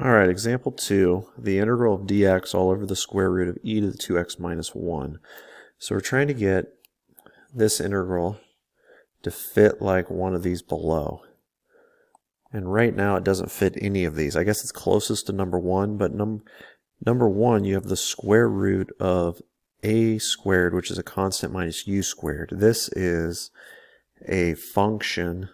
All right, example 2, the integral of dx all over the square root of e to the 2x minus 1. So we're trying to get this integral to fit like one of these below. And right now it doesn't fit any of these. I guess it's closest to number 1, but number 1 you have the square root of a squared, which is a constant, minus u squared. This is a function.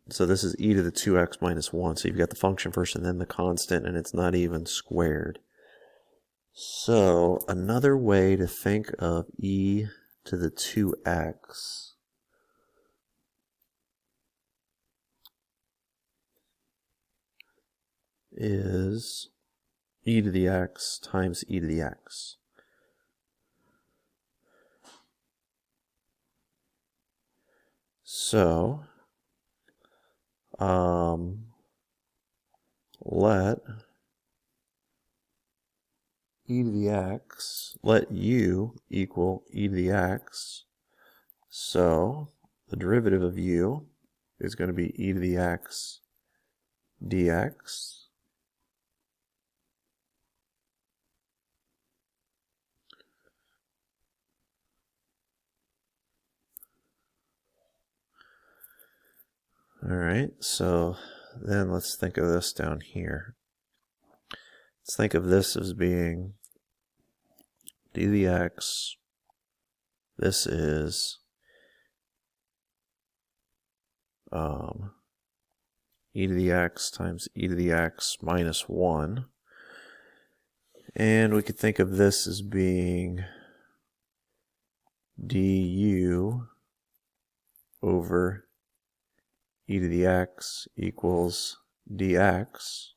So this is e to the 2x minus 1. So you've got the function first and then the constant, and it's not even squared. So another way to think of e to the 2x is e to the x times e to the x. So let e to the x, let u equal e to the x. So the derivative of u is going to be e to the x dx. All right, so then let's think of this down here. Let's think of this as being d to the x. This is e to the x times e to the x minus 1. And we could think of this as being du over e to the x equals dx.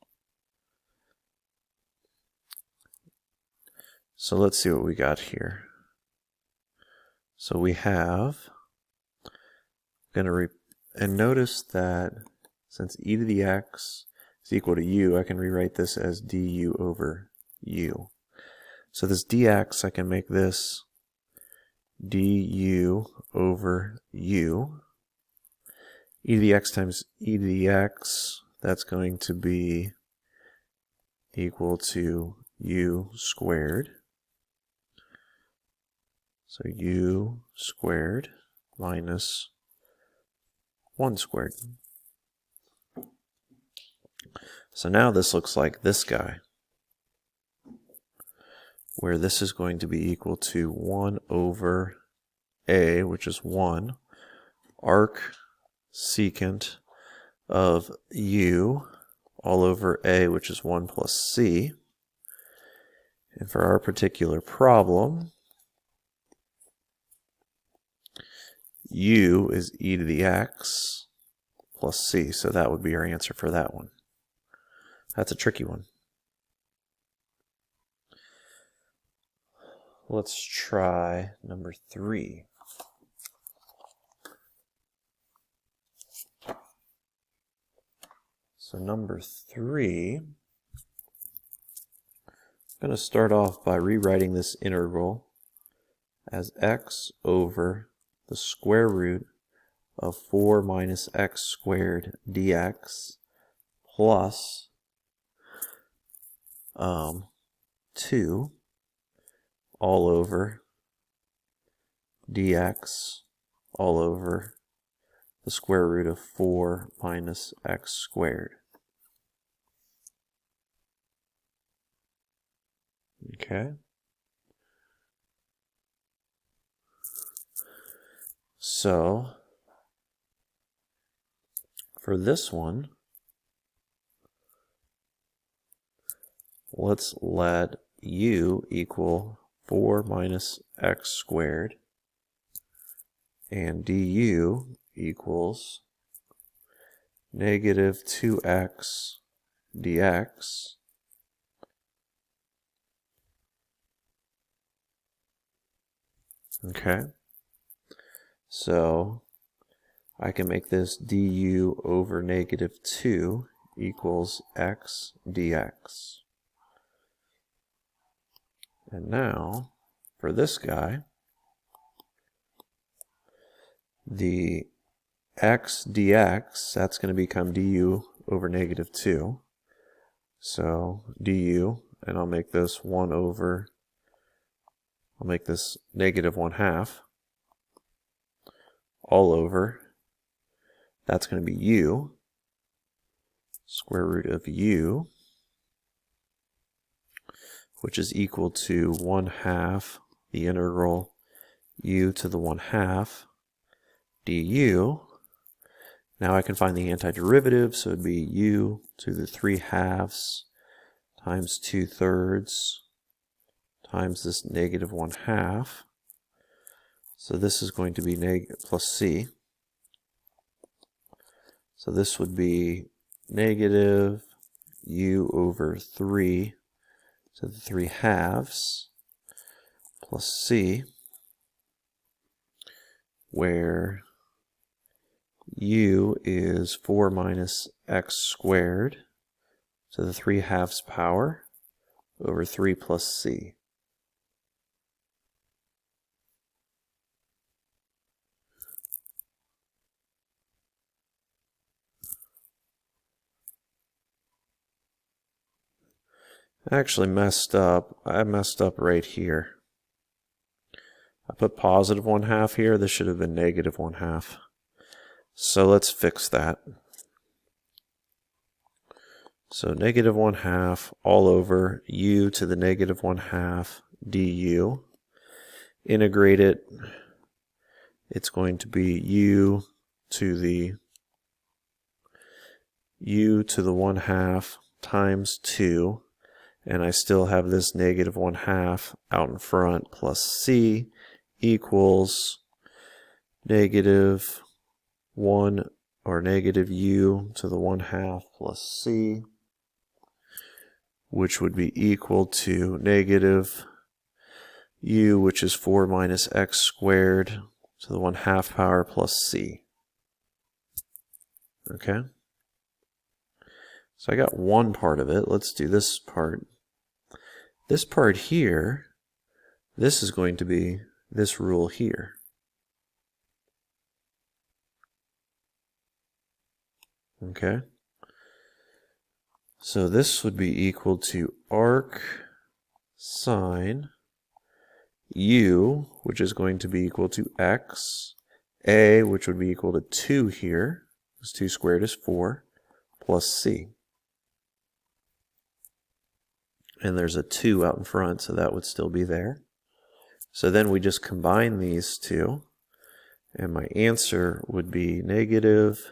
So let's see what we got here. So we have, and notice that since e to the x is equal to u, I can rewrite this as du over u. So this dx, I can make this du over u. E to the x times e to the x, that's going to be equal to u squared. So u squared minus 1 squared. So now this looks like this guy, where this is going to be equal to 1 over a, which is 1, arc secant of u all over a, which is 1 plus c. And for our particular problem, u is e to the x plus c, so that would be our answer for that one. That's a tricky one. Let's try number 3. So number 3, I'm going to start off by rewriting this integral as x over the square root of 4 minus x squared dx plus 2 all over dx all over the square root of 4 minus x squared. Okay. So for this one, let's let u equal 4 minus x squared and du equals negative 2x dx. Okay, so I can make this du over negative 2 equals x dx. And now, for this guy, the x dx, that's going to become du over negative 2. So du, and I'll make this 1 over, I'll make this negative 1/2 all over, that's going to be u, square root of u, which is equal to 1/2 the integral u to the 1/2 du. Now I can find the antiderivative, so it would be u to the 3/2 times 2/3 times this negative 1/2. So this is going to be plus c. So this would be negative u over 3 to the 3/2 plus c, where u is 4 minus x squared to the 3/2 power over 3 plus c. I actually messed up. I messed up right here. I put positive 1/2 here. This should have been negative 1/2. So let's fix that. So negative 1/2 all over u to the negative 1/2 du. Integrate it. It's going to be u to the 1/2 times 2. And I still have this negative 1/2 out in front, plus c equals negative 1 or negative u to the 1/2 plus c, which would be equal to negative u, which is 4 minus x squared to the 1/2 power plus c. Okay? So I got one part of it. Let's do this part. This part here, this is going to be this rule here. Okay? So this would be equal to arc sine u, which is going to be equal to x, a, which would be equal to 2 here, because 2 squared is 4, plus c. And there's a 2 out in front, so that would still be there. So then we just combine these two, and my answer would be negative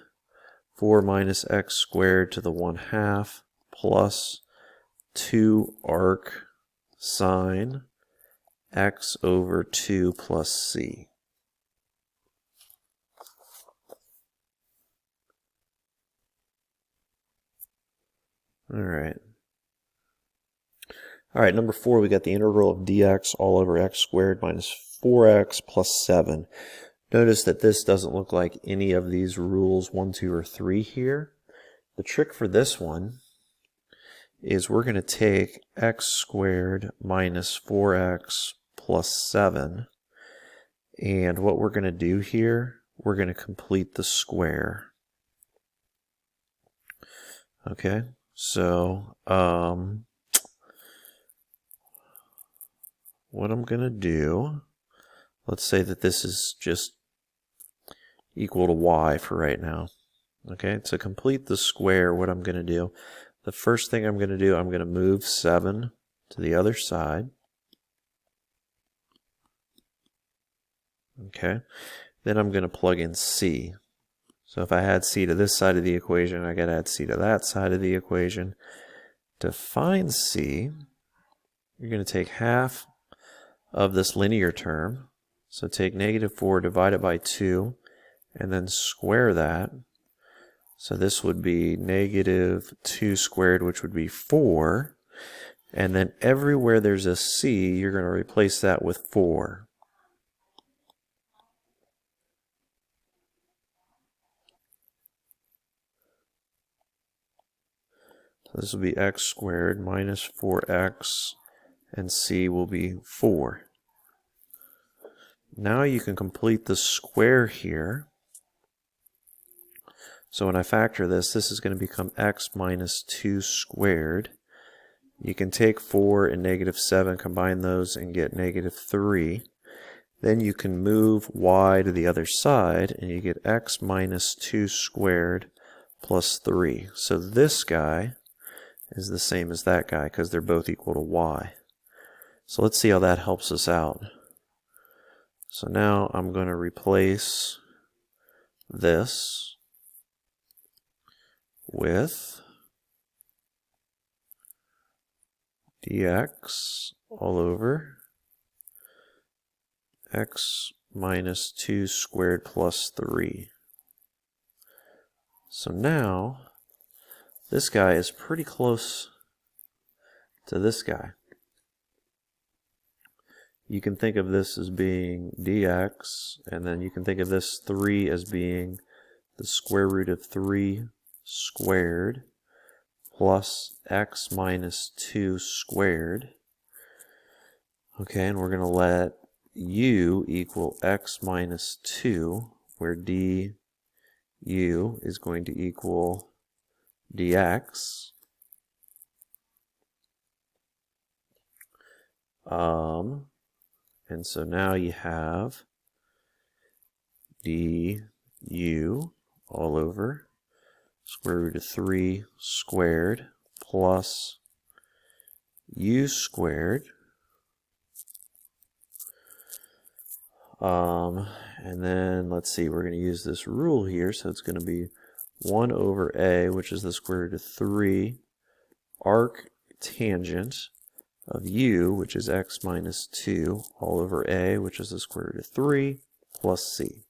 4 minus x squared to the 1/2 plus 2 arc sine x over 2 plus c. All right, number 4, we got the integral of dx all over x squared minus 4x plus 7. Notice that this doesn't look like any of these rules 1, 2, or 3 here. The trick for this one is we're going to take x squared minus 4x plus 7, and what we're going to do here, we're going to complete the square. Okay, so what I'm going to do, let's say that this is just equal to y for right now. Okay, to complete the square, what I'm going to do, the first thing I'm going to do, I'm going to move 7 to the other side. Okay, then I'm going to plug in c. So if I add c to this side of the equation, I got to add c to that side of the equation. To find c, you're going to take half of this linear term. So take negative 4, divide it by 2, and then square that. So this would be negative 2 squared, which would be 4. And then everywhere there's a c, you're going to replace that with 4. So this will be x squared minus 4x, and c will be 4. Now you can complete the square here. So when I factor this, this is going to become x minus 2 squared You can take 4 and -7, combine those and get -3. Then you can move y to the other side and you get x minus 2 squared plus 3. So this guy is the same as that guy because they're both equal to y. So let's see how that helps us out. So now I'm going to replace this with dx all over x minus 2 squared plus 3. So now this guy is pretty close to this guy. You can think of this as being dx, and then you can think of this 3 as being the square root of 3 squared plus x minus 2 squared. Okay, and we're going to let u equal x minus 2, where du is going to equal dx. And so now you have du all over square root of 3 squared plus u squared. And then let's see, we're going to use this rule here, so it's going to be 1 over a, which is the square root of 3 arc tangent of u, which is x minus 2, all over a, which is the square root of 3, plus c.